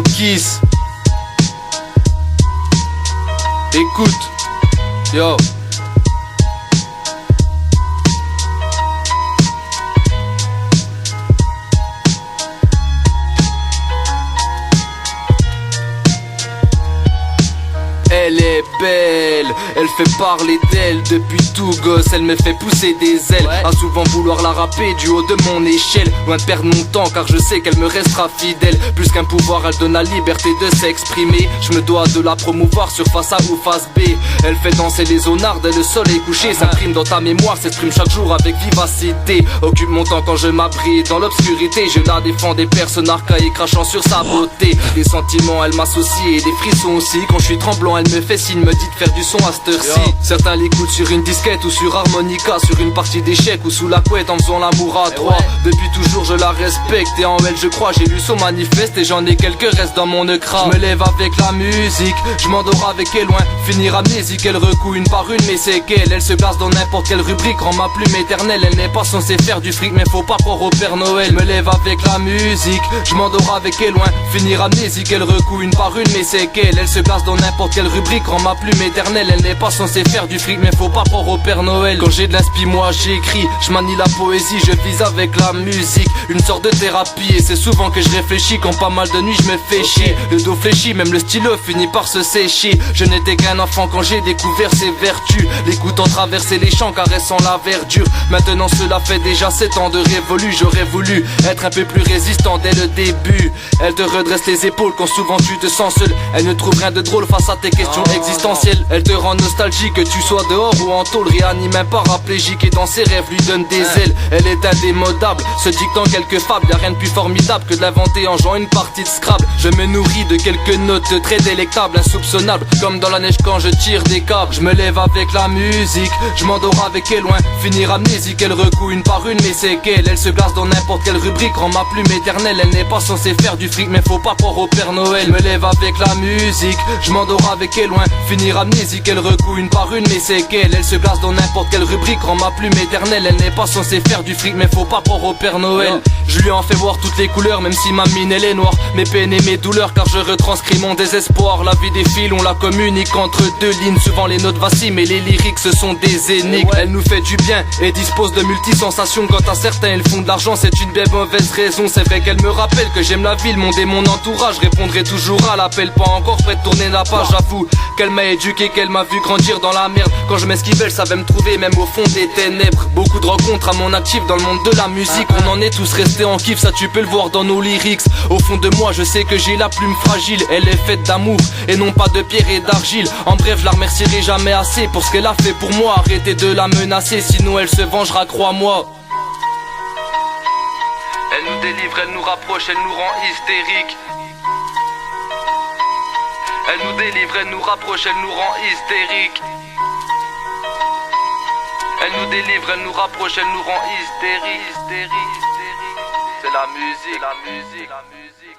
Kiss. Écoute, yo. Elle est belle, elle fait parler d'elle depuis tout gosse, elle me fait pousser des ailes, à souvent vouloir la rapper du haut de mon échelle, loin de perdre mon temps car je sais qu'elle me restera fidèle. Plus qu'un pouvoir, elle donne la liberté de s'exprimer, je me dois de la promouvoir sur face A ou face B. Elle fait danser les zonards dès le soleil couché, s'imprime dans ta mémoire, s'exprime chaque jour avec vivacité. Occupe mon temps quand je m'abrite dans l'obscurité, je la défends des personnes archaïques crachant sur sa beauté. Des sentiments elle m'associe et des frissons aussi, quand je suis tremblant elle me fait signe, me dit de faire du son à cette heure-ci. Certains l'écoutent sur une disquette ou sur harmonica, sur une partie d'échecs ou sous la couette en faisant l'amour à trois. Depuis toujours je la respecte et en elle je crois, j'ai lu son manifeste et j'en ai quelques restes dans mon écran. Je me lève avec la musique, je m'endors avec elle loin, finir amnésique, elle recoue une par une mes séquelles. Elle se place dans n'importe quelle rubrique, rend ma plume éternelle. Elle n'est pas censée faire du fric mais faut pas croire au Père Noël. Je me lève avec la musique, je m'endors avec elle loin, finir amnésique, elle recoue une par une mes séquelles. Elle se place dans n'importe quelle rubrique, rend ma plume éternelle. Elle n'est pas censée faire du fric mais faut pas croire au Père Noël. Quand j'ai de l'inspi moi j'écris, je manie la poésie, je vise avec la musique, une sorte de thérapie. Et c'est souvent que je réfléchis quand pas mal de nuits je me fais chier. Le dos fléchi, même le stylo finit par se sécher. Je n'étais qu'un enfant quand j'ai découvert ses vertus, l'écoutant traverser les champs caressant la verdure. Maintenant cela fait déjà 7 ans de révolu, j'aurais voulu être un peu plus résistant dès le début. Elle te redresse les épaules quand souvent tu te sens seul, elle ne trouve rien de drôle face à tes questions existentielles. Elle te rend nostalgique que tu sois dehors ou en tôle, réanime un paraplégique et dans ses rêves lui donne des ailes. Elle est indémodable, se dictant quelques fables, y'a rien de plus formidable que de l'inventer en jouant une partie de Scrabble. Je me nourris de quelques notes très délectables, insoupçonnables, comme dans la neige quand je tire des câbles. Je me lève avec la musique, je m'endors avec elle loin, finir amnésique, elle recoue une par une mes séquelles. Elle se place dans n'importe quelle rubrique, rend ma plume éternelle. Elle n'est pas censée faire du fric mais faut pas croire au Père Noël. Je me lève avec la musique, je m'endors avec elle loin, finir amnésique, elle recoue une par une mes séquelles. Elle se place dans n'importe quelle rubrique, rend ma plume éternelle. Elle n'est pas censée faire du fric mais faut pas croire au Père Noël. Je lui en fais voir toutes les couleurs même si ma mine elle est noire, mes peines et mes douleurs car je retranscris mon désespoir. La vie défile, on la communique entre deux lignes, souvent les notes vacillent mais les lyriques ce sont des énigmes. Elle nous fait du bien et dispose de multisensations, quand à certains elles font de l'argent c'est une bien mauvaise raison. C'est vrai qu'elle me rappelle que j'aime la vie, le monde et mon entourage, répondrai toujours à l'appel, pas encore prêt de tourner la page. J'avoue qu'elle m'a éduqué, qu'elle m'a vu grandir dans la merde. Quand je m'esquivais, elle savait me trouver même au fond des ténèbres. Beaucoup de rencontres à mon actif dans le monde de la musique, on en est tous restés en kiff, ça tu peux le voir dans nos lyrics. Au fond de moi je sais que j'ai la plume fragile, elle est faite d'amour et non pas de pierre et d'argile. En bref je la remercierai jamais assez pour ce qu'elle a fait pour moi. Arrêtez de la menacer sinon elle se vengera, crois-moi. Elle nous délivre, elle nous rapproche, elle nous rend hystériques. Elle nous délivre, elle nous rapproche, elle nous rend hystériques. Elle nous délivre, elle nous rapproche, elle nous rend hystériques. C'est la musique, la musique, la musique.